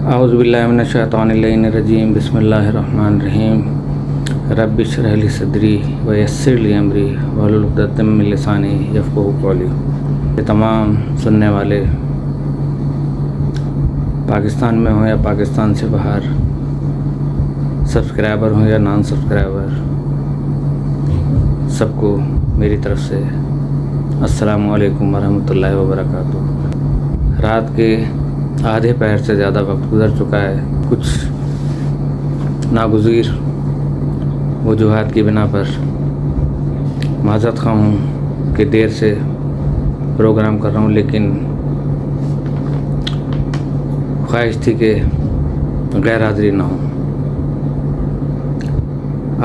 اعوذ باللہ من الشیطان الرجیم بسم اللہ الرحمن الرحیم رب اشرح لی صدری ویسر لی امری واحلل عقدۃ من لسانی یفقہوا قولی۔ یہ تمام سننے والے پاکستان میں ہوں یا پاکستان سے باہر، سبسکرائبر ہوں یا نان سبسکرائبر، سب کو میری طرف سے السلام علیکم ورحمۃ اللہ وبرکاتہ۔ رات کے آدھے پہر سے زیادہ وقت گزر چکا ہے۔ کچھ ناگزیر وجوہات کی بنا پر معذرت خواہ ہوں کہ دیر سے پروگرام کر رہا ہوں، لیکن خواہش تھی کہ غیر حاضری نہ ہو۔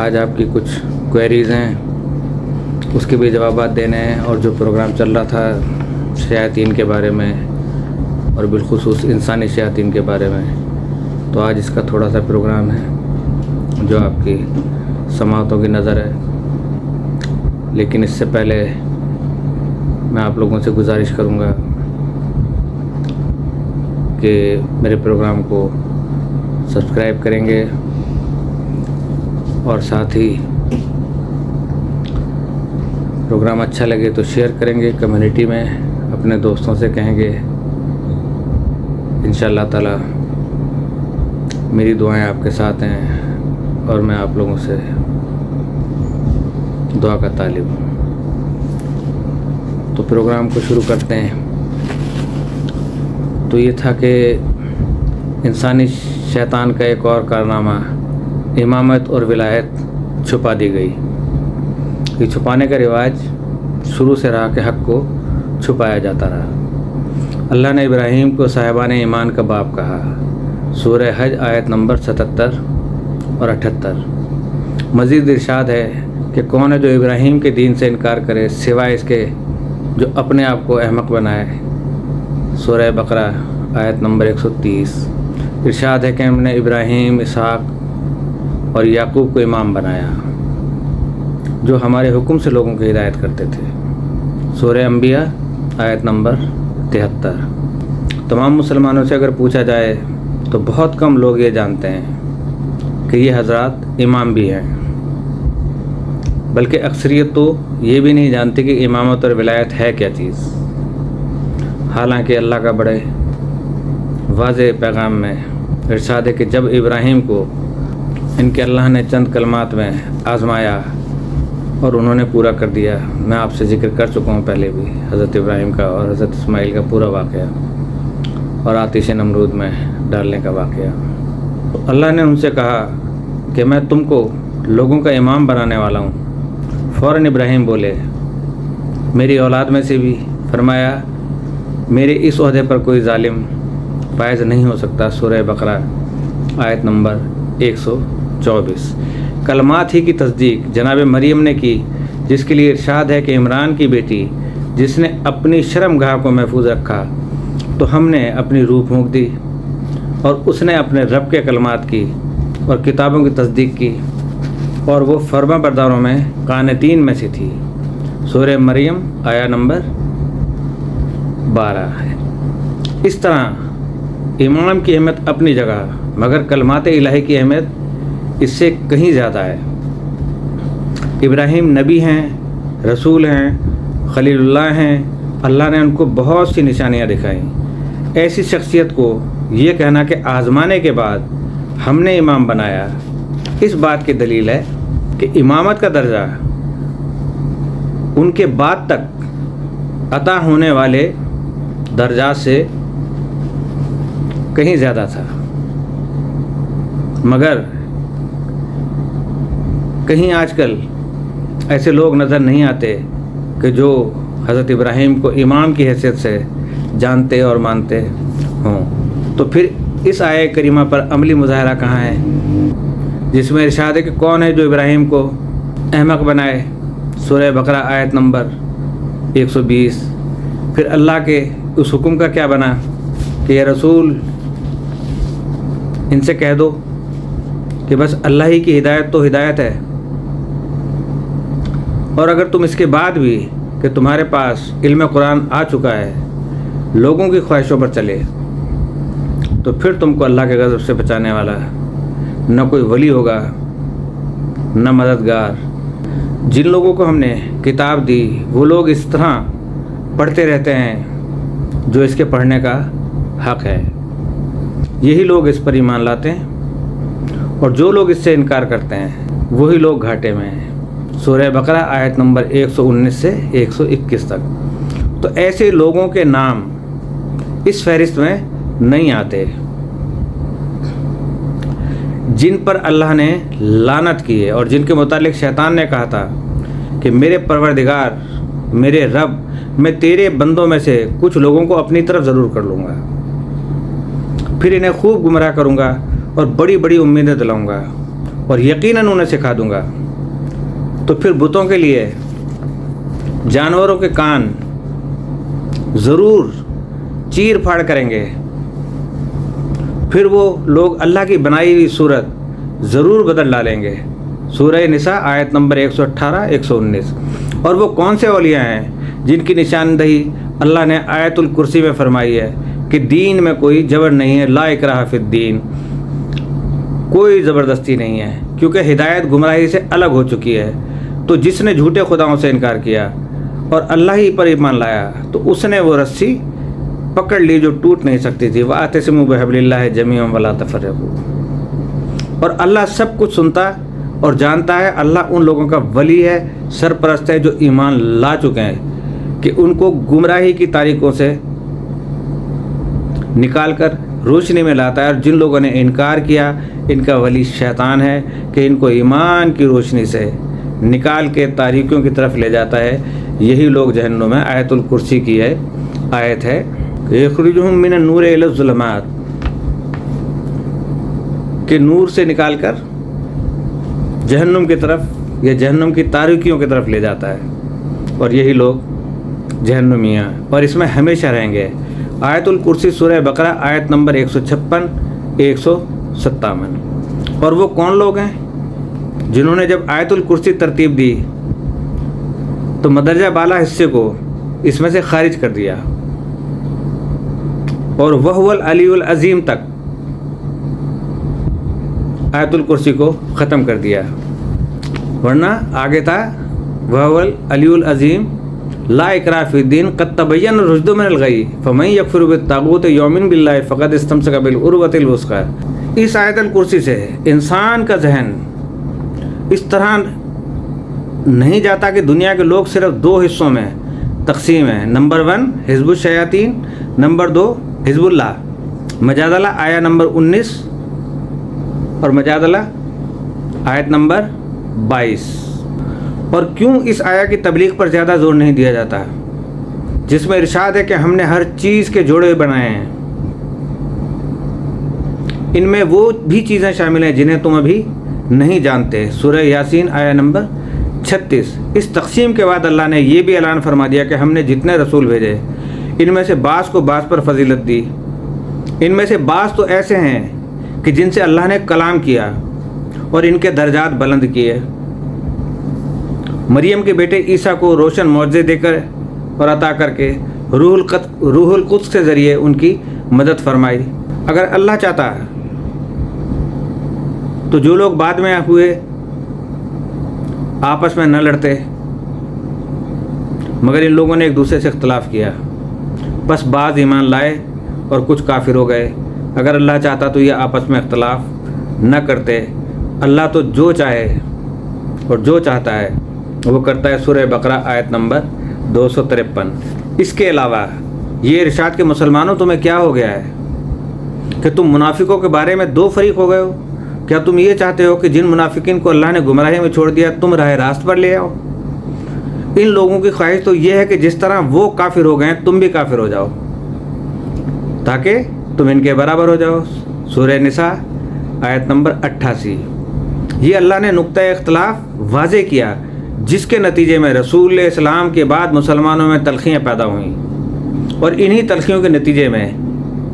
آج آپ کی کچھ کوئریز ہیں، اس کے بھی جوابات دینے ہیں، اور جو پروگرام چل رہا تھا شیاطین کے بارے میں اور بالخصوص انسانی شیاطین کے بارے میں، تو آج اس کا تھوڑا سا پروگرام ہے جو آپ کی سماعتوں کی نظر ہے۔ لیکن اس سے پہلے میں آپ لوگوں سے گزارش کروں گا کہ میرے پروگرام کو سبسکرائب کریں گے اور ساتھ ہی پروگرام اچھا لگے تو شیئر کریں گے، کمیونٹی میں اپنے دوستوں سے کہیں گے۔ انشاءاللہ تعالی میری دعائیں آپ کے ساتھ ہیں اور میں آپ لوگوں سے دعا کا طالب ہوں۔ تو پروگرام کو شروع کرتے ہیں۔ تو یہ تھا کہ انسانی شیطان کا ایک اور کارنامہ، امامت اور ولایت چھپا دی گئی۔ یہ چھپانے کا رواج شروع سے رہا کہ حق کو چھپایا جاتا رہا۔ اللہ نے ابراہیم کو صاحبان ایمان کا باپ کہا، سورہ حج آیت نمبر 77 اور 78۔ مزید ارشاد ہے کہ کون ہے جو ابراہیم کے دین سے انکار کرے سوائے اس کے جو اپنے آپ کو احمق بنائے، سورہ بقرہ آیت نمبر 130۔ ارشاد ہے کہ ہم نے ابراہیم، اسحاق اور یعقوب کو امام بنایا جو ہمارے حکم سے لوگوں کی ہدایت کرتے تھے، سورہ انبیاء آیت نمبر 73۔ تمام مسلمانوں سے اگر پوچھا جائے تو بہت کم لوگ یہ جانتے ہیں کہ یہ حضرات امام بھی ہیں، بلکہ اکثریت تو یہ بھی نہیں جانتی کہ امامت اور ولایت ہے کیا چیز۔ حالانکہ اللہ کا بڑے واضح پیغام میں ارشاد ہے کہ جب ابراہیم کو ان کے اللہ نے چند کلمات میں آزمایا اور انہوں نے پورا کر دیا، میں آپ سے ذکر کر چکا ہوں پہلے بھی حضرت ابراہیم کا اور حضرت اسماعیل کا پورا واقعہ اور آتش نمرود میں ڈالنے کا واقعہ۔ تو اللہ نے ان سے کہا کہ میں تم کو لوگوں کا امام بنانے والا ہوں۔ فوراً ابراہیم بولے، میری اولاد میں سے بھی؟ فرمایا، میرے اس عہدے پر کوئی ظالم فائز نہیں ہو سکتا، سورہ بقرہ آیت نمبر 124۔ کلمات ہی کی تصدیق جناب مریم نے کی، جس کے لیے ارشاد ہے کہ عمران کی بیٹی جس نے اپنی شرم گاہ کو محفوظ رکھا تو ہم نے اپنی روح پھونک دی، اور اس نے اپنے رب کے کلمات کی اور کتابوں کی تصدیق کی، اور وہ فرما برداروں میں قانتین میں سے تھی، سورہ مریم آیا نمبر 12 ہے۔ اس طرح امام کی اہمیت اپنی جگہ، مگر کلمات الہی کی اہمیت اس سے کہیں زیادہ ہے۔ ابراہیم نبی ہیں، رسول ہیں، خلیل اللہ ہیں، اللہ نے ان کو بہت سی نشانیاں دکھائیں۔ ایسی شخصیت کو یہ کہنا کہ آزمانے کے بعد ہم نے امام بنایا، اس بات کی دلیل ہے کہ امامت کا درجہ ان کے بعد تک عطا ہونے والے درجات سے کہیں زیادہ تھا، مگر کہیں آج کل ایسے لوگ نظر نہیں آتے کہ جو حضرت ابراہیم کو امام کی حیثیت سے جانتے اور مانتے ہوں۔ تو پھر اس آیہ کریمہ پر عملی مظاہرہ کہاں ہے جس میں ارشاد ہے کہ کون ہے جو ابراہیم کو احمق بنائے، سورہ بقرہ آیت نمبر 120۔ پھر اللہ کے اس حکم کا کیا بنا کہ یہ رسول ان سے کہہ دو کہ بس اللہ ہی کی ہدایت تو ہدایت ہے، اور اگر تم اس کے بعد بھی کہ تمہارے پاس علم قرآن آ چکا ہے لوگوں کی خواہشوں پر چلے تو پھر تم کو اللہ کے غضب سے بچانے والا نہ کوئی ولی ہوگا نہ مددگار۔ جن لوگوں کو ہم نے کتاب دی وہ لوگ اس طرح پڑھتے رہتے ہیں جو اس کے پڑھنے کا حق ہے، یہی لوگ اس پر ایمان لاتے ہیں، اور جو لوگ اس سے انکار کرتے ہیں وہی لوگ گھاٹے میں ہیں۔ سورہ بقرہ آیت نمبر 119 سے 121 تک۔ تو ایسے لوگوں کے نام اس فہرست میں نہیں آتے جن پر اللہ نے لعنت کی ہے، اور جن کے متعلق شیطان نے کہا تھا کہ میرے پروردگار، میرے رب، میں تیرے بندوں میں سے کچھ لوگوں کو اپنی طرف ضرور کر لوں گا، پھر انہیں خوب گمراہ کروں گا اور بڑی بڑی امیدیں دلاؤں گا، اور یقیناً انہیں سکھا دوں گا۔ تو پھر بتوں کے لیے جانوروں کے کان ضرور چیر پھاڑ کریں گے، پھر وہ لوگ اللہ کی بنائی ہوئی صورت ضرور بدل ڈالیں گے۔ سورہ نساء آیت نمبر 118 119۔ اور وہ کون سے اولیاء ہیں جن کی نشاندہی اللہ نے آیت الکرسی میں فرمائی ہے کہ دین میں کوئی جبر نہیں ہے، لا اکراہ فی الدین، کوئی زبردستی نہیں ہے، کیونکہ ہدایت گمراہی سے الگ ہو چکی ہے۔ تو جس نے جھوٹے خداؤں سے انکار کیا اور اللہ ہی پر ایمان لایا تو اس نے وہ رسی پکڑ لی جو ٹوٹ نہیں سکتی تھی۔ وَاعْتَصِمُوا بِحَبْلِ اللَّهِ جَمِيعًا وَلَا تَفَرَّقُوا۔ اور اللہ سب کچھ سنتا اور جانتا ہے۔ اللہ ان لوگوں کا ولی ہے، سرپرست ہے جو ایمان لا چکے ہیں، کہ ان کو گمراہی کی تاریکوں سے نکال کر روشنی میں لاتا ہے، اور جن لوگوں نے انکار کیا ان کا ولی شیطان ہے کہ ان کو ایمان کی روشنی سے نکال کے تاریکیوں کی طرف لے جاتا ہے، یہی لوگ جہنم میں۔ آیت الکرسی کی ہے آیت ہے، یخرجہم من النور الی الظلمات، کہ نور سے نکال کر جہنم کی طرف یا جہنم کی تاریکیوں کی طرف لے جاتا ہے، اور یہی لوگ جہنمیاں، اور اس میں ہمیشہ رہیں گے۔ آیت الکرسی سورہ بقرہ آیت نمبر 156 157۔ اور وہ کون لوگ ہیں جنہوں نے جب آیت الکرسی ترتیب دی تو مدرجہ بالا حصے کو اس میں سے خارج کر دیا، اور وَهُوَ الْعَلِيُّ الْعَظِيمُ تک آیت الکرسی کو ختم کر دیا، ورنہ آگے تھا وَهُوَ الْعَلِيُّ الْعَظِيمُ لا اکراہ فی الدین قد تبین الرشد من الغی فمن یکفر بالطاغوت یؤمن باللہ فقد استمسک بالعروۃ الوثقی۔ اس آیت الکرسی سے انسان کا ذہن اس طرح نہیں جاتا کہ دنیا کے لوگ صرف دو حصوں میں تقسیم ہیں، نمبر 1 حزب الشیاطین، نمبر 2 حزب اللہ۔ مجادلہ آیہ نمبر 19 اور مجادلہ آیت نمبر 22۔ اور کیوں اس آیہ کی تبلیغ پر زیادہ زور نہیں دیا جاتا، جس میں ارشاد ہے کہ ہم نے ہر چیز کے جوڑے بنائے ہیں، ان میں وہ بھی چیزیں شامل ہیں جنہیں تم ابھی نہیں جانتے۔ سورہ یاسین آیہ نمبر 36۔ اس تقسیم کے بعد اللہ نے یہ بھی اعلان فرما دیا کہ ہم نے جتنے رسول بھیجے ان میں سے بعض کو بعض پر فضیلت دی، ان میں سے بعض تو ایسے ہیں کہ جن سے اللہ نے کلام کیا اور ان کے درجات بلند کیے۔ مریم کے بیٹے عیسیٰ کو روشن معجزے دے کر اور عطا کر کے روح القدس کے ذریعے ان کی مدد فرمائی۔ اگر اللہ چاہتا تو جو لوگ بعد میں ہوئے آپس میں نہ لڑتے، مگر ان لوگوں نے ایک دوسرے سے اختلاف کیا، بس بعض ایمان لائے اور کچھ کافر ہو گئے۔ اگر اللہ چاہتا تو یہ آپس میں اختلاف نہ کرتے۔ اللہ تو جو چاہے اور جو چاہتا ہے وہ کرتا ہے۔ سورہ بقرہ آیت نمبر 253۔ اس کے علاوہ یہ ارشاد کہ مسلمانوں تمہیں کیا ہو گیا ہے کہ تم منافقوں کے بارے میں دو فریق ہو گئے ہو؟ کیا تم یہ چاہتے ہو کہ جن منافقین کو اللہ نے گمراہی میں چھوڑ دیا تم راہ راست پر لے آؤ؟ ان لوگوں کی خواہش تو یہ ہے کہ جس طرح وہ کافر ہو گئے ہیں تم بھی کافر ہو جاؤ، تاکہ تم ان کے برابر ہو جاؤ۔ سورہ نساء آیت نمبر 88۔ یہ اللہ نے نقطہ اختلاف واضح کیا جس کے نتیجے میں رسول اسلام کے بعد مسلمانوں میں تلخیاں پیدا ہوئیں، اور انہی تلخیوں کے نتیجے میں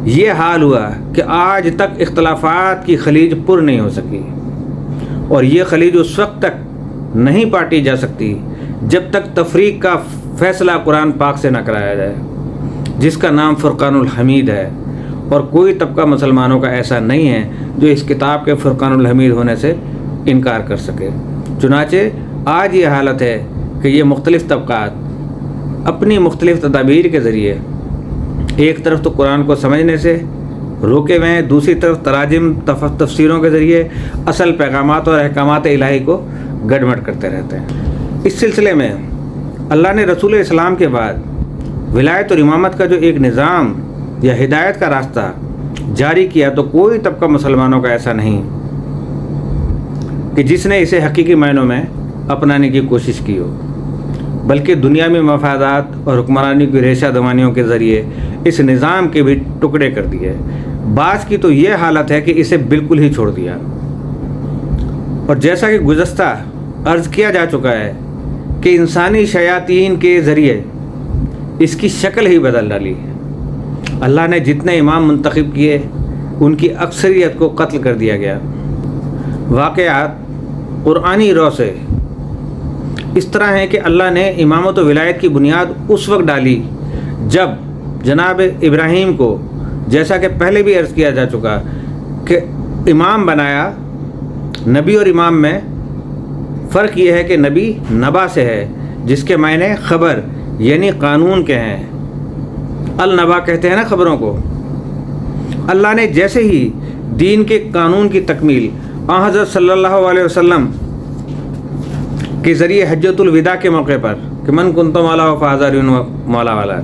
یہ حال ہوا کہ آج تک اختلافات کی خلیج پر نہیں ہو سکی، اور یہ خلیج اس وقت تک نہیں پاٹی جا سکتی جب تک تفریق کا فیصلہ قرآن پاک سے نہ کرایا جائے، جس کا نام فرقان الحمید ہے، اور کوئی طبقہ مسلمانوں کا ایسا نہیں ہے جو اس کتاب کے فرقان الحمید ہونے سے انکار کر سکے۔ چنانچہ آج یہ حالت ہے کہ یہ مختلف طبقات اپنی مختلف تدابیر کے ذریعے ایک طرف تو قرآن کو سمجھنے سے روکے ہوئے ہیں، دوسری طرف تراجم تفسیروں کے ذریعے اصل پیغامات اور احکامات الہی کو گڈمڈ کرتے رہتے ہیں۔ اس سلسلے میں اللہ نے رسول اسلام کے بعد ولایت اور امامت کا جو ایک نظام یا ہدایت کا راستہ جاری کیا تو کوئی طبقہ مسلمانوں کا ایسا نہیں کہ جس نے اسے حقیقی معنوں میں اپنانے کی کوشش کی ہو، بلکہ دنیاوی مفادات اور حکمرانی کی ریشہ دوانیوں کے ذریعے اس نظام کے بھی ٹکڑے کر دیے۔ بعض کی تو یہ حالت ہے کہ اسے بالکل ہی چھوڑ دیا، اور جیسا کہ گزشتہ عرض کیا جا چکا ہے کہ انسانی شیاطین کے ذریعے اس کی شکل ہی بدل ڈالی۔ اللہ نے جتنے امام منتخب کیے ان کی اکثریت کو قتل کر دیا گیا۔ واقعات قرآنی رو سے اس طرح ہیں کہ اللہ نے امامت و ولایت کی بنیاد اس وقت ڈالی جب جناب ابراہیم کو، جیسا کہ پہلے بھی عرض کیا جا چکا کہ امام بنایا۔ نبی اور امام میں فرق یہ ہے کہ نبی نبا سے ہے، جس کے معنی خبر یعنی قانون کے ہیں۔ النبا کہتے ہیں نا خبروں کو۔ اللہ نے جیسے ہی دین کے قانون کی تکمیل حضرت صلی اللہ علیہ وسلم کے ذریعے حجۃ الوداع کے موقع پر کہ من کنت مولا فحاذر مولا والا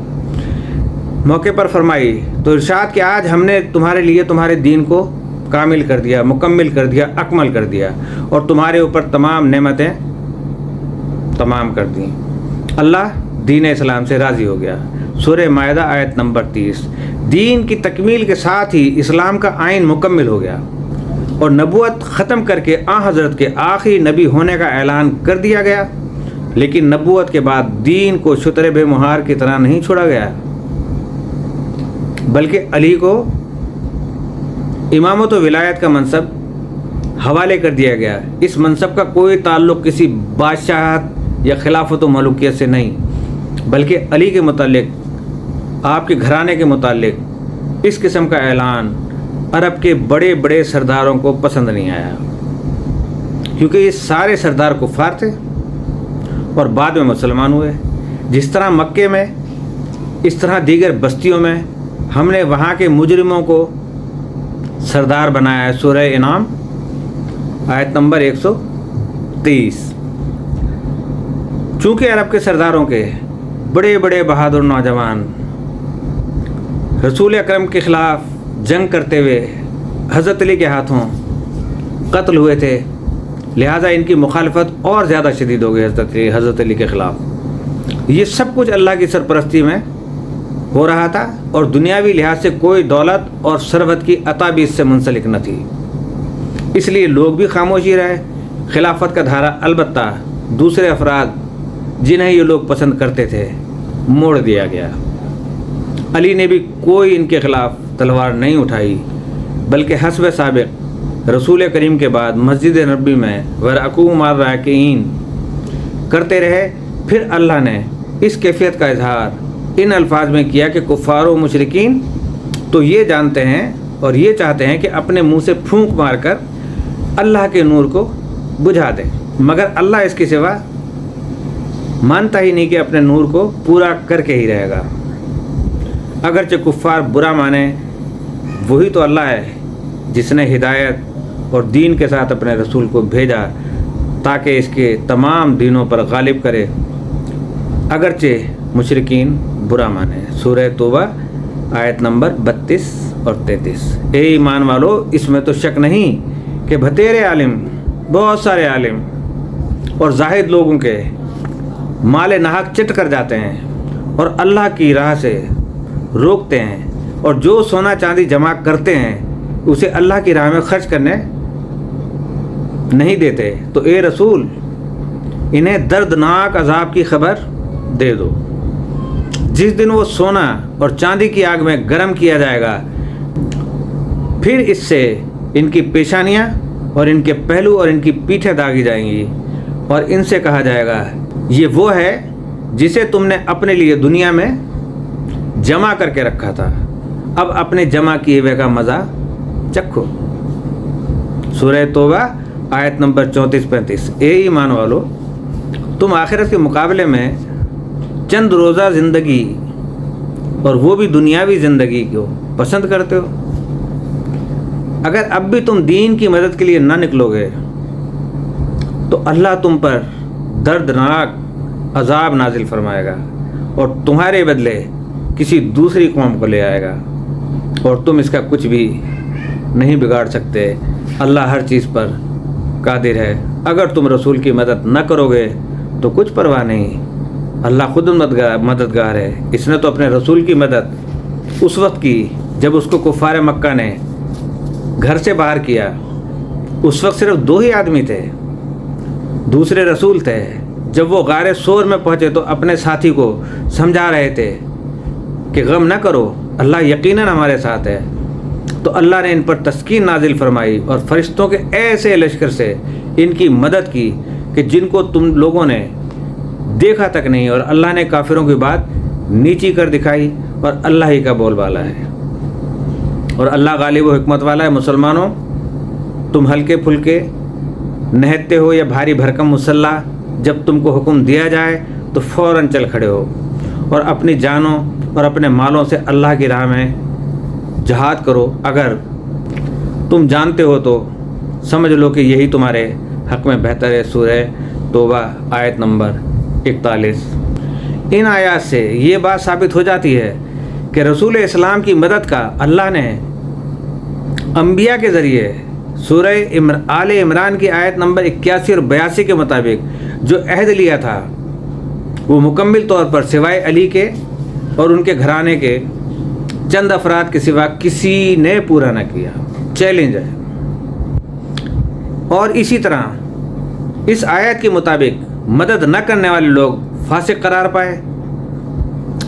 موقع پر فرمائی تو ارشاد کہ آج ہم نے تمہارے لیے تمہارے دین کو کامل کر دیا، مکمل کر دیا، اکمل کر دیا، اور تمہارے اوپر تمام نعمتیں تمام کر دیں۔ اللہ دین اسلام سے راضی ہو گیا۔ سورہ مائدہ آیت نمبر 30۔ دین کی تکمیل کے ساتھ ہی اسلام کا آئین مکمل ہو گیا اور نبوت ختم کر کے حضرت کے آخری نبی ہونے کا اعلان کر دیا گیا۔ لیکن نبوت کے بعد دین کو شتر بے مہار کی طرح نہیں چھوڑا گیا، بلکہ علی کو امامت و ولایت کا منصب حوالے کر دیا گیا۔ اس منصب کا کوئی تعلق کسی بادشاہت یا خلافت و ملوکیت سے نہیں، بلکہ علی کے متعلق، آپ کے گھرانے کے متعلق اس قسم کا اعلان عرب کے بڑے بڑے سرداروں کو پسند نہیں آیا، کیونکہ یہ سارے سردار کفار تھے اور بعد میں مسلمان ہوئے۔ جس طرح مکے میں اس طرح دیگر بستیوں میں ہم نے وہاں کے مجرموں کو سردار بنایا ہے۔ سورہ انعام آیت نمبر 130۔ چونکہ عرب کے سرداروں کے بڑے بڑے بہادر نوجوان رسول اکرم کے خلاف جنگ کرتے ہوئے حضرت علی کے ہاتھوں قتل ہوئے تھے، لہٰذا ان کی مخالفت اور زیادہ شدید ہو گئی حضرت علی کے خلاف۔ یہ سب کچھ اللہ کی سرپرستی میں ہو رہا تھا اور دنیاوی لحاظ سے کوئی دولت اور ثروت کی عطا بھی اس سے منسلک نہ تھی، اس لیے لوگ بھی خاموشی رہے۔ خلافت کا دھارا البتہ دوسرے افراد جنہیں یہ لوگ پسند کرتے تھے موڑ دیا گیا۔ علی نے بھی کوئی ان کے خلاف تلوار نہیں اٹھائی، بلکہ حسب سابق رسول کریم کے بعد مسجد نبوی میں ورکوع مع الراکعین کرتے رہے۔ پھر اللہ نے اس کیفیت کا اظہار ان الفاظ میں کیا کہ کفار و مشرکین تو یہ جانتے ہیں اور یہ چاہتے ہیں کہ اپنے منہ سے پھونک مار کر اللہ کے نور کو بجھا دیں، مگر اللہ اس کے سوا مانتا ہی نہیں کہ اپنے نور کو پورا کر کے ہی رہے گا۔ اگرچہ کفار برا مانے، وہی تو اللہ ہے جس نے ہدایت اور دین کے ساتھ اپنے رسول کو بھیجا تاکہ اس کے تمام دینوں پر غالب کرے، اگرچہ مشرکین برا مانے۔ سورہ توبہ آیت نمبر 32 اور 33۔ اے ایمان والو، اس میں تو شک نہیں کہ بھتیرے عالم، بہت سارے عالم اور زاہد لوگوں کے مال ناحق چٹ کر جاتے ہیں اور اللہ کی راہ سے روکتے ہیں، اور جو سونا چاندی جمع کرتے ہیں اسے اللہ کی راہ میں خرچ کرنے نہیں دیتے۔ تو اے رسول، انہیں دردناک عذاب کی خبر دے دو۔ جس دن وہ سونا اور چاندی کی آگ میں گرم کیا جائے گا، پھر اس سے ان کی پیشانیاں اور ان کے پہلو اور ان کی پیٹھیں داغی جائیں گی، اور ان سے کہا جائے گا یہ وہ ہے جسے تم نے اپنے لیے دنیا میں جمع کر کے رکھا تھا، اب اپنے جمع کیے ہوئے کا مزہ چکھو۔ سورہ توبہ آیت نمبر 34-35۔ اے ایمان والو، تم آخرت کے مقابلے میں چند روزہ زندگی اور وہ بھی دنیاوی زندگی کو پسند کرتے ہو۔ اگر اب بھی تم دین کی مدد کے لیے نہ نکلو گے تو اللہ تم پر دردناک عذاب نازل فرمائے گا اور تمہارے بدلے کسی دوسری قوم کو لے آئے گا، اور تم اس کا کچھ بھی نہیں بگاڑ سکتے۔ اللہ ہر چیز پر قادر ہے۔ اگر تم رسول کی مدد نہ کرو گے تو کچھ پرواہ نہیں، اللہ خود مددگار ہے۔ اس نے تو اپنے رسول کی مدد اس وقت کی جب اس کو کفار مکہ نے گھر سے باہر کیا۔ اس وقت صرف 2 ہی آدمی تھے، دوسرے رسول تھے۔ جب وہ غار ثور میں پہنچے تو اپنے ساتھی کو سمجھا رہے تھے کہ غم نہ کرو، اللہ یقیناً ہمارے ساتھ ہے۔ تو اللہ نے ان پر تسکین نازل فرمائی اور فرشتوں کے ایسے لشکر سے ان کی مدد کی کہ جن کو تم لوگوں نے دیکھا تک نہیں، اور اللہ نے کافروں کی بات نیچی کر دکھائی، اور اللہ ہی کا بول بالا ہے، اور اللہ غالب و حکمت والا ہے۔ مسلمانوں، تم ہلکے پھلکے نہتے ہو یا بھاری بھرکم مسلح، جب تم کو حکم دیا جائے تو فوراً چل کھڑے ہو اور اپنی جانوں اور اپنے مالوں سے اللہ کی راہ میں جہاد کرو۔ اگر تم جانتے ہو تو سمجھ لو کہ یہی تمہارے حق میں بہتر ہے۔ سورہ توبہ آیت نمبر 41۔ ان آیات سے یہ بات ثابت ہو جاتی ہے کہ رسول اسلام کی مدد کا اللہ نے انبیاء کے ذریعے سورہ آل عمران کی آیت نمبر 81 اور 82 کے مطابق جو عہد لیا تھا وہ مکمل طور پر سوائے علی کے اور ان کے گھرانے کے چند افراد کے سوا کسی نے پورا نہ کیا۔ چیلنج ہے۔ اور اسی طرح اس آیت کے مطابق مدد نہ کرنے والے لوگ فاسق قرار پائے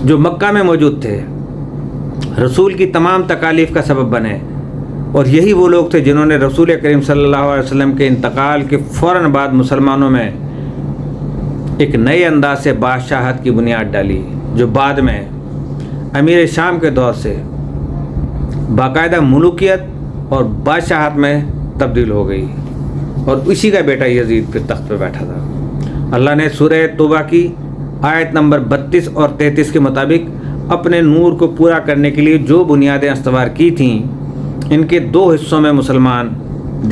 جو مکہ میں موجود تھے، رسول کی تمام تکالیف کا سبب بنے، اور یہی وہ لوگ تھے جنہوں نے رسول کریم صلی اللہ علیہ وسلم کے انتقال کے فوراً بعد مسلمانوں میں ایک نئے انداز سے بادشاہت کی بنیاد ڈالی، جو بعد میں امیر شام کے دور سے باقاعدہ ملوکیت اور بادشاہت میں تبدیل ہو گئی، اور اسی کا بیٹا یزید پھر تخت پہ بیٹھا تھا۔ اللہ نے سورہ توبہ کی آیت نمبر 32 اور 33 کے مطابق اپنے نور کو پورا کرنے کے لیے جو بنیادیں استوار کی تھیں، ان کے 2 حصوں میں مسلمان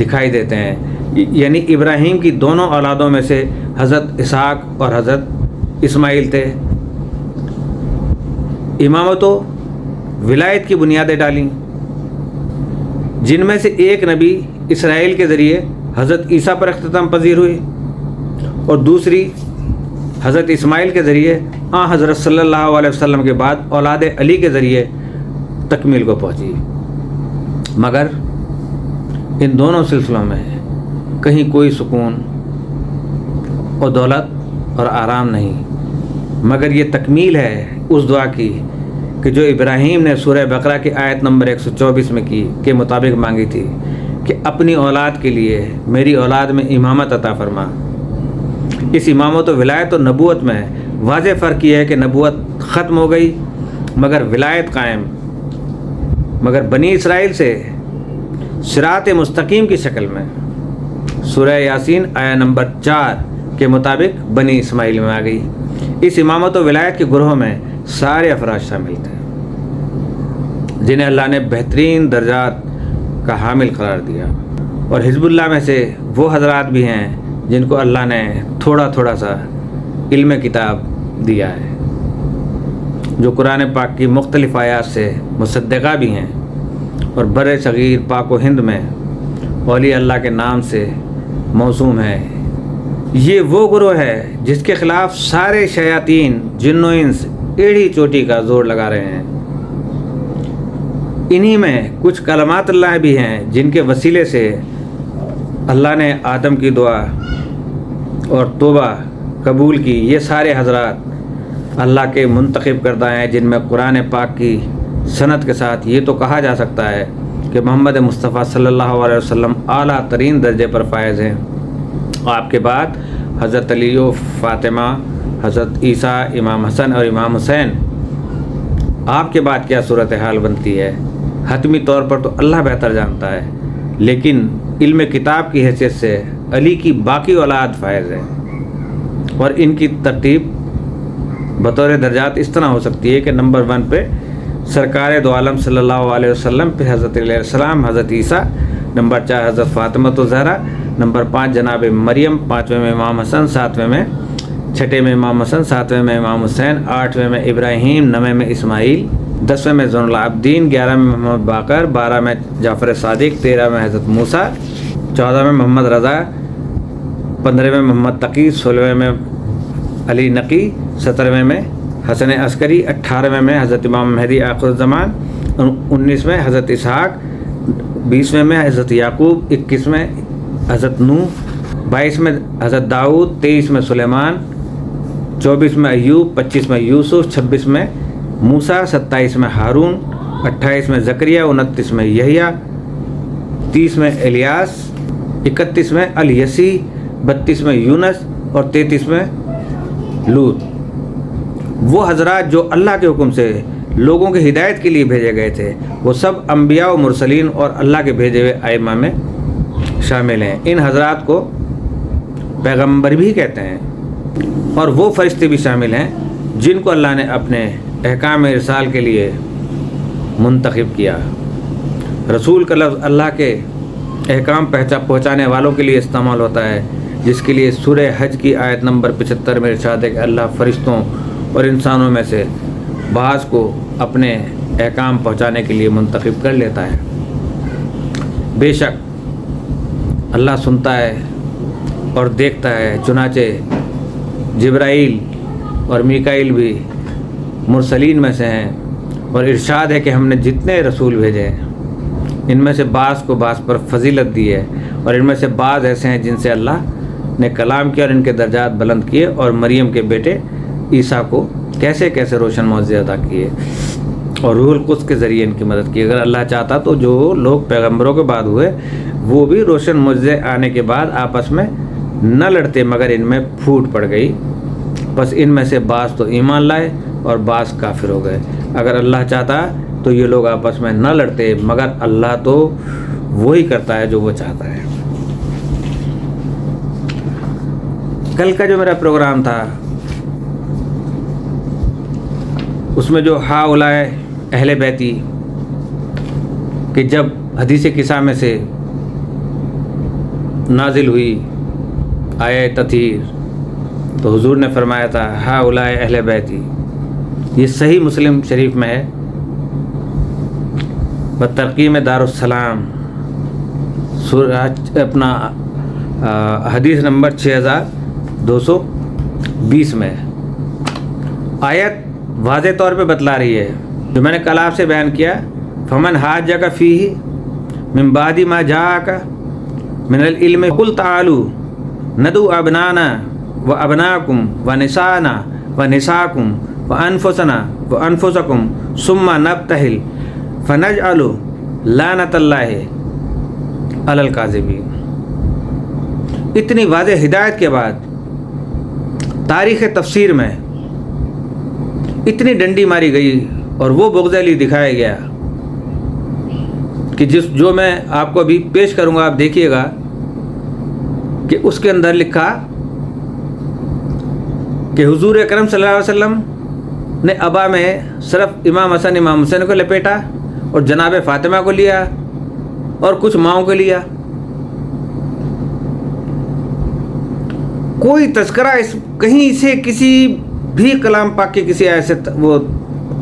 دکھائی دیتے ہیں، یعنی ابراہیم کی دونوں اولادوں میں سے حضرت اسحاق اور حضرت اسماعیل تھے۔ امامت و ولایت کی بنیادیں ڈالیں، جن میں سے ایک نبی اسرائیل کے ذریعے حضرت عیسیٰ پر اختتام پذیر ہوئی، اور دوسری حضرت اسماعیل کے ذریعے حضرت صلی اللہ علیہ وسلم کے بعد اولاد علی کے ذریعے تکمیل کو پہنچی۔ مگر ان دونوں سلسلوں میں کہیں کوئی سکون اور دولت اور آرام نہیں، مگر یہ تکمیل ہے اس دعا کی کہ جو ابراہیم نے سورہ بقرہ کی آیت نمبر 124 میں کی کے مطابق مانگی تھی کہ اپنی اولاد کے لیے میری اولاد میں امامت عطا فرما۔ اس امامت و ولایت و نبوت میں واضح فرق یہ ہے کہ نبوت ختم ہو گئی مگر ولایت قائم، مگر بنی اسرائیل سے صراط مستقیم کی شکل میں۔ سورہ یاسین آیہ نمبر 4 کے مطابق بنی اسماعیل میں آ گئی۔ اس امامت و ولایت کے گروہ میں سارے افراد شامل تھے جنہیں اللہ نے بہترین درجات کا حامل قرار دیا، اور حزب اللہ میں سے وہ حضرات بھی ہیں جن کو اللہ نے تھوڑا تھوڑا سا علم کتاب دیا ہے، جو قرآن پاک کی مختلف آیات سے مصدقہ بھی ہیں، اور بر صغیر پاک و ہند میں اولیاء اللہ کے نام سے موسوم ہے۔ یہ وہ گروہ ہے جس کے خلاف سارے شیاطین جن و انس ایڑھی چوٹی کا زور لگا رہے ہیں۔ انہی میں کچھ کلمات اللہ بھی ہیں جن کے وسیلے سے اللہ نے آدم کی دعا اور توبہ قبول کی۔ یہ سارے حضرات اللہ کے منتخب کردہ ہیں، جن میں قرآن پاک کی سند کے ساتھ یہ تو کہا جا سکتا ہے کہ محمد مصطفیٰ صلی اللہ علیہ وسلم اعلیٰ ترین درجے پر فائز ہیں۔ آپ کے بعد حضرت علی و فاطمہ، حضرت عیسیٰ، امام حسن اور امام حسین۔ آپ کے بعد کیا صورتحال بنتی ہے؟ حتمی طور پر تو اللہ بہتر جانتا ہے، لیکن علم کتاب کی حیثیت سے علی کی باقی اولاد فائز ہے، اور ان کی ترتیب بطور درجات اس طرح ہو سکتی ہے کہ نمبر 1 پہ سرکار دو عالم صلی اللہ علیہ وسلم، پھر حضرت علیہ السلام، حضرت عیسیٰ، نمبر 4 حضرت فاطمہ الزہرا، نمبر 5 جناب مریم، 5ویں میں امام حسن، 7ویں میں 6 میں امام حسن، 7ویں میں امام حسین، 8ویں میں ابراہیم، 9ویں میں اسماعیل، 10ویں میں زین العابدین، 11ویں میں محمد باقر، 12 میں جعفر صادق، 13 میں حضرت موسیٰ، 14 میں محمد رضا، 15 میں محمد تقی، 16 میں علی نقی، 17 میں حسن عسکری، 18 میں حضرت امام مہدی آخر الزمان، 19 میں حضرت اسحاق، 20 میں حضرت یعقوب، 21 میں حضرت نوح، 22 میں حضرت داؤد، 23 میں سلیمان، 24 میں ایوب، 25 میں یوسف، 26 میں موسیٰ، 27 میں ہارون، 28 میں زکریا، 29 میں یحییٰ، 30 میں الیاس، 31 میں الیسی، 32 میں یونس اور 33 میں لوط۔ وہ حضرات جو اللہ کے حکم سے لوگوں کی ہدایت کے لیے بھیجے گئے تھے، وہ سب انبیاء و مرسلین اور اللہ کے بھیجے ہوئے ائمہ میں شامل ہیں۔ ان حضرات کو پیغمبر بھی کہتے ہیں، اور وہ فرشتے بھی شامل ہیں جن کو اللہ نے اپنے احکام ارسال کے لیے منتخب کیا۔ رسول کا لفظ اللہ کے احکام پہنچانے والوں کے لیے استعمال ہوتا ہے، جس کے لیے سورہ حج کی آیت نمبر 75 میں ارشاد ہے کہ اللہ فرشتوں اور انسانوں میں سے بعض کو اپنے احکام پہنچانے کے لیے منتخب کر لیتا ہے۔ بے شک اللہ سنتا ہے اور دیکھتا ہے، چنانچہ جبرائیل اور میکائیل بھی مرسلین میں سے ہیں، اور ارشاد ہے کہ ہم نے جتنے رسول بھیجے ہیں ان میں سے بعض کو بعض پر فضیلت دی ہے، اور ان میں سے بعض ایسے ہیں جن سے اللہ نے کلام کیا اور ان کے درجات بلند کیے، اور مریم کے بیٹے عیسیٰ کو کیسے کیسے روشن معجزے عطا کیے اور روح القدس کے ذریعے ان کی مدد کی۔ اگر اللہ چاہتا تو جو لوگ پیغمبروں کے بعد ہوئے وہ بھی روشن معجزے آنے کے بعد آپس میں نہ لڑتے، مگر ان میں پھوٹ پڑ گئی، بس ان میں سے بعض تو ایمان لائے اور بعض کافر ہو گئے۔ اگر اللہ چاہتا تو یہ لوگ آپس میں نہ لڑتے، مگر اللہ تو وہی کرتا ہے جو وہ چاہتا ہے۔ کل کا جو میرا پروگرام تھا اس میں جو ہاؤلائے اہل بیتی کہ جب حدیث قصہ میں سے نازل ہوئی آیت تطہیر تو حضور نے فرمایا تھا ہاؤلائے اہل بیتی، یہ صحیح مسلم شریف میں ہے، بترقیم دار السلام، اپنا حدیث نمبر 6220 میں آیت واضح طور پہ بتلا رہی ہے جو میں نے کل آپ سے بیان کیا، فمن حاجک فیہ من بعد ما جاءک من العلم قل تعالوا ندعو ابنانا وابناکم ونساءنا ونساءکم وانفسنا وانفسکم ثم نبتہل فنجعل لعنۃ اللہ علی الکاذبین۔ اتنی واضح ہدایت کے بعد تاریخ تفسیر میں اتنی ڈنڈی ماری گئی اور وہ بغض علی دکھایا گیا کہ جو میں آپ کو ابھی پیش کروں گا، آپ دیکھیے گا کہ اس کے اندر لکھا کہ حضور اکرم صلی اللہ علیہ وسلم نے ابا میں صرف امام حسن امام حسین کو لپیٹا اور جناب فاطمہ کو لیا اور کچھ ماؤں کو لیا۔ کوئی تذکرہ کہیں سے کسی بھی کلام پاک کے کسی آیت سے وہ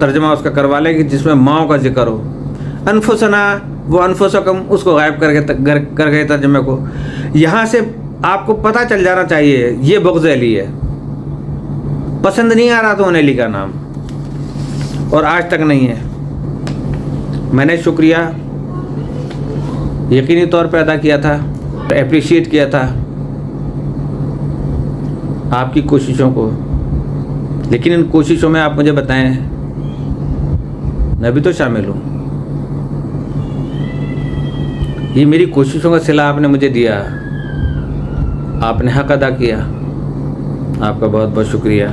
ترجمہ اس کا کروا لے کہ جس میں ماؤں کا ذکر ہو۔ انفسنا وہ انفسکم اس کو غائب کر گئے ترجمے کو۔ یہاں سے آپ کو پتہ چل جانا چاہیے یہ بغض علی ہے، پسند نہیں آ رہا تو انہیں علی کا نام، اور آج تک نہیں ہے۔ میں نے شکریہ یقینی طور پہ ادا کیا تھا، اپریشیٹ کیا تھا آپ کی کوششوں کو، لیکن ان کوششوں میں آپ مجھے بتائیں میں بھی تو شامل ہوں۔ یہ میری کوششوں کا صلہ آپ نے مجھے دیا، آپ نے حق ادا کیا، آپ کا بہت بہت شکریہ،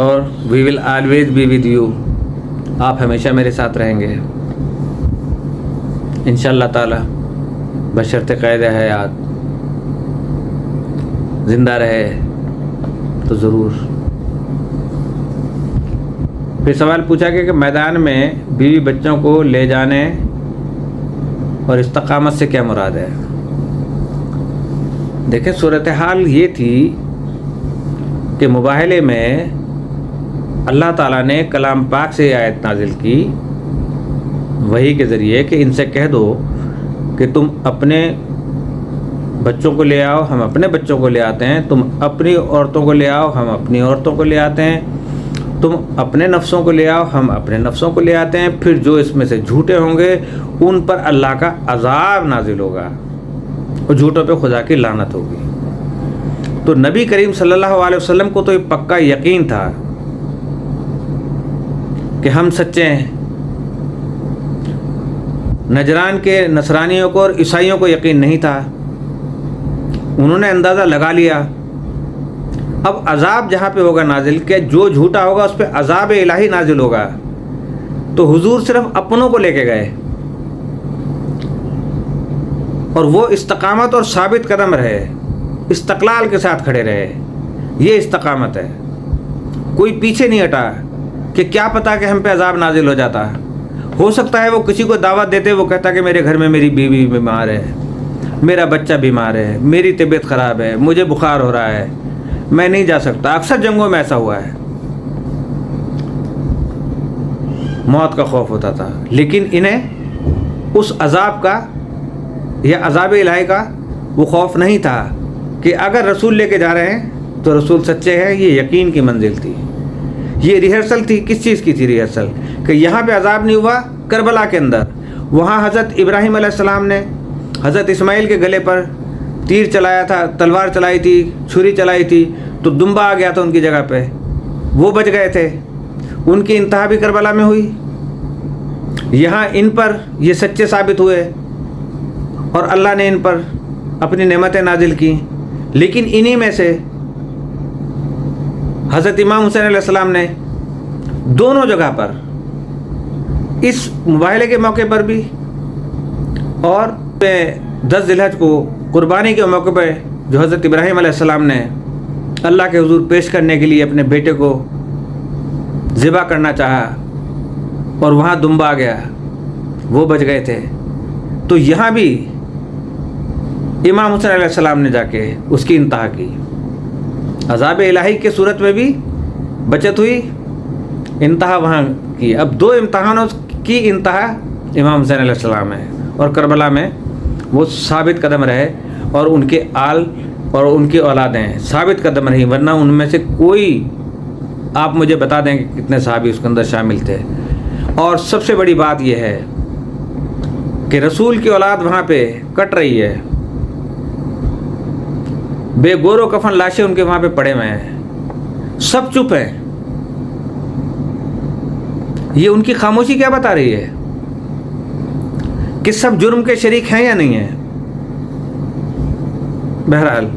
اور we will always be with you. آپ ہمیشہ میرے ساتھ رہیں گے انشاءاللہ تعالی، بشرط قید حیات زندہ رہے تو ضرور۔ پھر سوال پوچھا گیا کہ میدان میں بیوی بچوں کو لے جانے اور استقامت سے کیا مراد ہے؟ دیکھیں صورتحال یہ تھی کہ مباہلے میں اللہ تعالیٰ نے کلام پاک سے آیت نازل کی وحی کے ذریعے کہ ان سے کہہ دو کہ تم اپنے بچوں کو لے آؤ، ہم اپنے بچوں کو لے آتے ہیں، تم اپنی عورتوں کو لے آؤ، ہم اپنی عورتوں کو لے آتے ہیں، تم اپنے نفسوں کو لے آؤ، ہم اپنے نفسوں کو لے آتے ہیں، پھر جو اس میں سے جھوٹے ہوں گے ان پر اللہ کا عذاب نازل ہوگا اور جھوٹوں پہ خدا کی لعنت ہوگی۔ تو نبی کریم صلی اللہ علیہ وسلم کو تو یہ پکا یقین تھا کہ ہم سچے ہیں۔ نجران کے نصرانیوں کو اور عیسائیوں کو یقین نہیں تھا، انہوں نے اندازہ لگا لیا۔ اب عذاب جہاں پہ ہوگا نازل کہ جو جھوٹا ہوگا اس پہ عذاب الہی نازل ہوگا، تو حضور صرف اپنوں کو لے کے گئے اور وہ استقامت اور ثابت قدم رہے، استقلال کے ساتھ کھڑے رہے۔ یہ استقامت ہے، کوئی پیچھے نہیں ہٹا کہ کیا پتا کہ ہم پہ عذاب نازل ہو جاتا۔ ہو سکتا ہے وہ کسی کو دعوت دیتے، وہ کہتا کہ میرے گھر میں میری بیوی بیمار ہے، میرا بچہ بیمار ہے، میری طبیعت خراب ہے، مجھے بخار ہو رہا ہے، میں نہیں جا سکتا۔ اکثر جنگوں میں ایسا ہوا ہے، موت کا خوف ہوتا تھا، لیکن انہیں اس عذاب کا یا عذاب الہی کا وہ خوف نہیں تھا کہ اگر رسول لے کے جا رہے ہیں تو رسول سچے ہیں۔ یہ یقین کی منزل تھی، یہ ریہرسل تھی۔ کس چیز کی تھی ریہرسل؟ کہ یہاں پہ عذاب نہیں ہوا، کربلا کے اندر وہاں حضرت ابراہیم علیہ السلام نے حضرت اسماعیل کے گلے پر تیر چلایا تھا، تلوار چلائی تھی، چھری چلائی تھی، تو دمبا آ گیا تھا ان کی جگہ پہ، وہ بچ گئے تھے۔ ان کی انتہا بھی کربلا میں ہوئی۔ یہاں ان پر یہ سچے ثابت ہوئے اور اللہ نے ان پر اپنی نعمتیں نازل کی۔ لیکن انہی میں سے حضرت امام حسین علیہ السلام نے دونوں جگہ پر، اس مباہلے کے موقع پر بھی اور 10 ذی الحج کو قربانی کے موقع پہ جو حضرت ابراہیم علیہ السلام نے اللہ کے حضور پیش کرنے کے لیے اپنے بیٹے کو ذبح کرنا چاہا اور وہاں دمبا آ گیا، وہ بچ گئے تھے۔ تو یہاں بھی امام حسین علیہ السلام نے جا کے اس کی انتہا کی۔ عذاب الہی کے صورت میں بھی بچت ہوئی، انتہا وہاں کی۔ اب 2 امتحانوں کی انتہا امام حسین علیہ السلام ہے، اور کربلا میں وہ ثابت قدم رہے اور ان کے آل اور ان کی اولادیں ثابت قدم رہیں، ورنہ ان میں سے کوئی آپ مجھے بتا دیں کہ کتنے صحابی اس کے اندر شامل تھے۔ اور سب سے بڑی بات یہ ہے کہ رسول کی اولاد وہاں پہ کٹ رہی ہے، بے گور و کفن لاشیں ان کے وہاں پہ پڑے ہوئے ہیں، سب چپ ہیں۔ یہ ان کی خاموشی کیا بتا رہی ہے کہ سب جرم کے شریک ہیں یا نہیں ہیں؟ بہرحال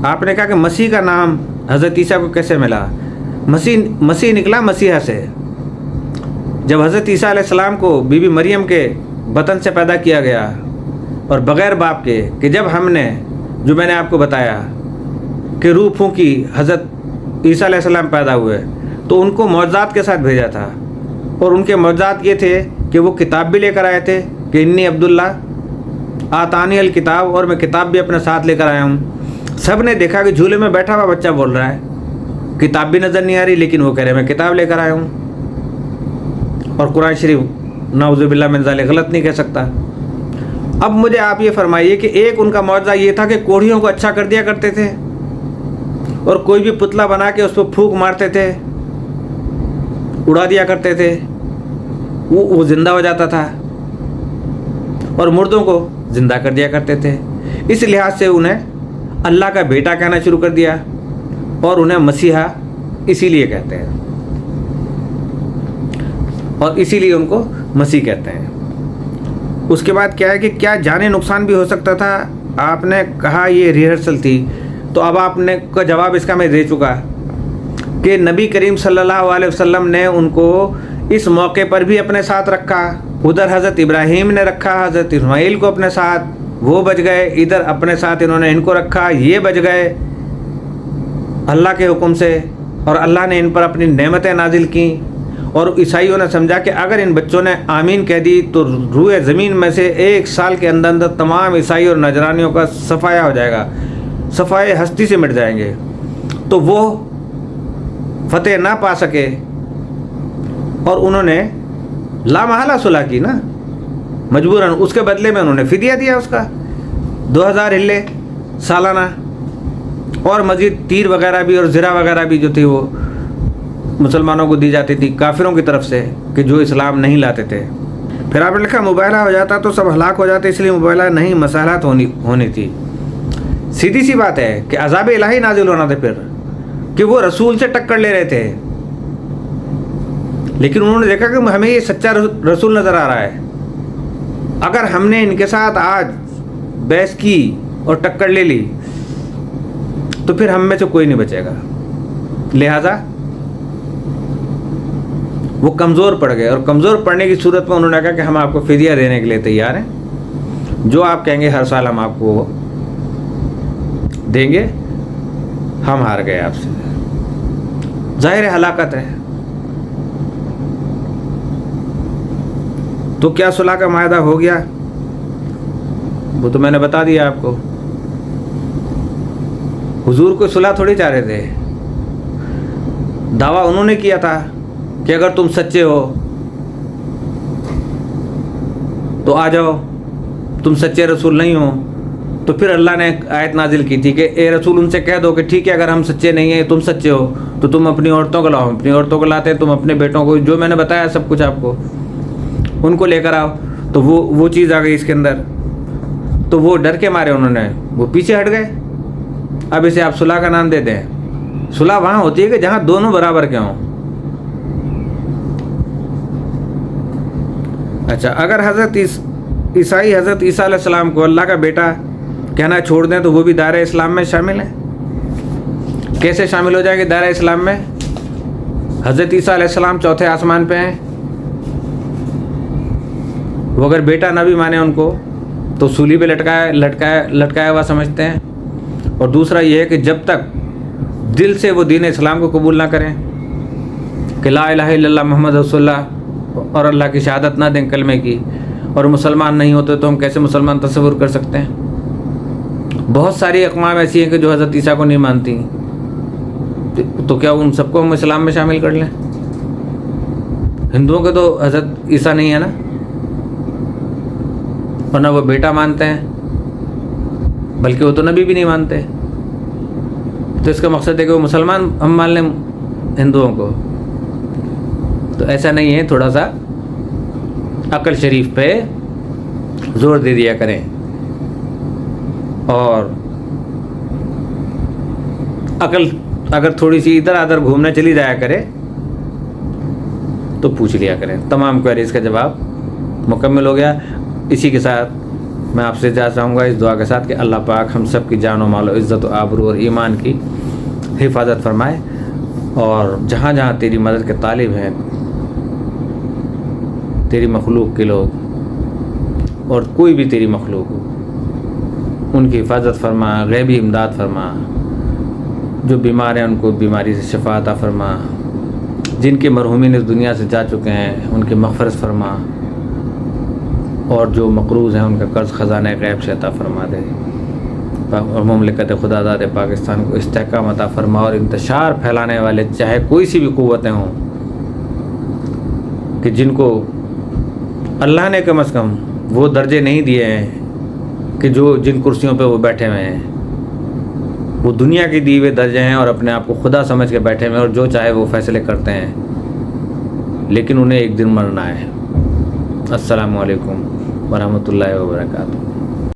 آپ نے کہا کہ مسیح کا نام حضرت عیسیٰ کو کیسے ملا؟ مسیح نکلا مسیحا سے۔ جب حضرت عیسیٰ علیہ السلام کو بی بی مریم کے بطن سے پیدا کیا گیا اور بغیر باپ کے، کہ جب ہم نے جو میں نے آپ کو بتایا کہ روح پھونکی، حضرت عیسیٰ علیہ السلام پیدا ہوئے، تو ان کو معجزات کے ساتھ بھیجا تھا، اور ان کے معجزات یہ تھے کہ وہ کتاب بھی لے کر آئے تھے کہ انی عبداللہ آتانی الکتاب، اور میں کتاب بھی اپنے ساتھ لے کر آیا ہوں۔ سب نے دیکھا کہ جھولے میں بیٹھا ہوا بچہ بول رہا ہے، کتاب بھی نظر نہیں آ رہی، لیکن وہ کہہ رہے میں کتاب لے کر آیا ہوں، اور قرآن شریف نعوذ باللہ من ذالک غلط نہیں کہہ سکتا۔ اب مجھے آپ یہ فرمائیے کہ ایک ان کا معجزہ یہ تھا کہ کوڑھیوں کو اچھا کر دیا کرتے تھے، اور کوئی بھی پتلا بنا کے اس پہ پھونک مارتے تھے، اڑا دیا کرتے تھے، وہ زندہ ہو جاتا تھا، اور مردوں کو زندہ کر دیا کرتے تھے۔ اس لحاظ سے انہیں اللہ کا بیٹا کہنا شروع کر دیا، اور انہیں مسیحا اسی لیے کہتے ہیں، اور اسی لیے ان کو مسیح کہتے ہیں۔ اس کے بعد کیا ہے کہ کیا جانے نقصان بھی ہو سکتا تھا؟ آپ نے کہا یہ ریہرسل تھی، تو اب آپ نے کا جواب اس کا میں دے چکا کہ نبی کریم صلی اللہ علیہ وسلم نے ان کو اس موقع پر بھی اپنے ساتھ رکھا. ادھر حضرت ابراہیم نے رکھا حضرت اسماعیل کو اپنے ساتھ, وہ بچ گئے. ادھر اپنے ساتھ انہوں نے ان کو رکھا, یہ بچ گئے اللہ کے حکم سے, اور اللہ نے ان پر اپنی نعمتیں نازل کیں. اور عیسائیوں نے سمجھا کہ اگر ان بچوں نے آمین کہہ دی تو روئے زمین میں سے 1 سال کے اندر اندر تمام عیسائی اور نجرانیوں کا صفایا ہو جائے گا, صفائے ہستی سے مٹ جائیں گے. تو وہ فتح نہ پا سکے اور انہوں نے لامحالہ صلح کی نا مجبوراً. اس کے بدلے میں انہوں نے فدیہ دیا اس کا 2000 ہلے سالانہ, اور مزید تیر وغیرہ بھی اور زرہ وغیرہ بھی جو تھی وہ مسلمانوں کو دی جاتی تھی کافروں کی طرف سے کہ جو اسلام نہیں لاتے تھے. پھر آپ نے لکھا مباہلہ ہو جاتا تو سب ہلاک ہو جاتے, اس لیے مباہلہ نہیں مصالحت ہونی تھی. سیدھی سی بات ہے کہ عذاب الہی نازل ہونا تھا پھر, کہ وہ رسول سے ٹکر لے رہے تھے, لیکن انہوں نے دیکھا کہ ہمیں یہ سچا رسول نظر آ رہا ہے. اگر ہم نے ان کے ساتھ آج بحث کی اور ٹکر لے لی تو پھر ہم میں سے کوئی نہیں بچے گا. لہذا وہ کمزور پڑ گئے, اور کمزور پڑنے کی صورت میں انہوں نے کہا کہ ہم آپ کو فدیہ دینے کے لیے تیار ہیں, جو آپ کہیں گے ہر سال ہم آپ کو دیں گے. ہم ہار گئے آپ سے. ظاہر ہلاکت ہے. تو کیا صلح کا معاہدہ ہو گیا؟ وہ تو میں نے بتا دیا آپ کو. حضور کو صلح تھوڑی چاہ رہے تھے, دعویٰ انہوں نے کیا تھا کہ اگر تم سچے ہو تو آ جاؤ, تم سچے رسول نہیں ہو. تو پھر اللہ نے ایک آیت نازل کی تھی کہ اے رسول ان سے کہہ دو کہ ٹھیک ہے اگر ہم سچے نہیں ہیں, تم سچے ہو تو تم اپنی عورتوں کو لاؤ. اپنی عورتوں کو لاتے ہیں, تم اپنے بیٹوں کو, جو میں نے بتایا سب کچھ آپ کو, ان کو لے کر آؤ. تو وہ چیز آ گئی اس کے اندر. تو وہ ڈر کے مارے انہوں نے وہ پیچھے ہٹ گئے. اب اسے آپ صلح کا نام دے دیں. صلح وہاں ہوتی ہے کہ جہاں دونوں برابر کے ہوں. اچھا, اگر حضرت عیسائی حضرت عیسیٰ علیہ السلام کو اللہ کا بیٹا کہنا چھوڑ دیں تو وہ بھی دائرہ اسلام میں شامل ہیں. کیسے شامل ہو جائیں گے دائرہ اسلام میں؟ حضرت عیسیٰ علیہ السلام چوتھے آسمان پہ ہیں. وہ اگر بیٹا نہ بھی مانے ان کو تو سولی پہ لٹکایا ہوا سمجھتے ہیں. اور دوسرا یہ ہے کہ جب تک دل سے وہ دین اسلام کو قبول نہ کریں کہ لا الہ الا اللہ محمد رسول اللہ اور اللہ کی شہادت نہ دیں کلمے کی, اور مسلمان نہیں ہوتے تو ہم کیسے مسلمان تصور کر سکتے ہیں؟ بہت ساری اقوام ایسی ہیں کہ جو حضرت عیسیٰ کو نہیں مانتی, تو کیا ان سب کو ہم اسلام میں شامل کر لیں؟ ہندوؤں کے تو حضرت عیسیٰ نہیں ہے نا, اور نہ وہ بیٹا مانتے ہیں, بلکہ وہ تو نبی بھی نہیں مانتے. تو اس کا مقصد ہے کہ وہ مسلمان ہم مان لیں ہندوؤں کو. تو ایسا نہیں ہے, تھوڑا سا عقل شریف پہ زور دے دیا کریں, اور عقل اگر تھوڑی سی ادھر ادھر گھومنے چلی جایا کرے تو پوچھ لیا کریں. تمام کوئریز کا جواب مکمل ہو گیا. اسی کے ساتھ میں آپ سے اجازت چاہوں گا اس دعا کے ساتھ کہ اللہ پاک ہم سب کی جان و مال و عزت و آبرو اور ایمان کی حفاظت فرمائے, اور جہاں جہاں تیری مدد کے طالب ہیں تیری مخلوق کے لوگ اور کوئی بھی تیری مخلوق ہو, ان کی حفاظت فرما, غیبی امداد فرما. جو بیمار ہیں ان کو بیماری سے شفا عطا فرما. جن کے مرحومین اس دنیا سے جا چکے ہیں ان کی مغفرت فرما, اور جو مقروض ہیں ان کا قرض خزانہ غیب سے عطا فرما دے. اور مملکت خدا داد پاکستان کو استحکام عطا فرما, اور انتشار پھیلانے والے چاہے کوئی سی بھی قوتیں ہوں کہ جن کو اللہ نے کم از کم وہ درجے نہیں دیے ہیں کہ جو جن کرسیوں پہ وہ بیٹھے ہوئے ہیں, وہ دنیا کے دیے ہوئے درجے ہیں اور اپنے آپ کو خدا سمجھ کے بیٹھے ہوئے ہیں, اور جو چاہے وہ فیصلے کرتے ہیں, لیکن انہیں ایک دن مرنا ہے. السلام علیکم ورحمۃ اللہ وبرکاتہ.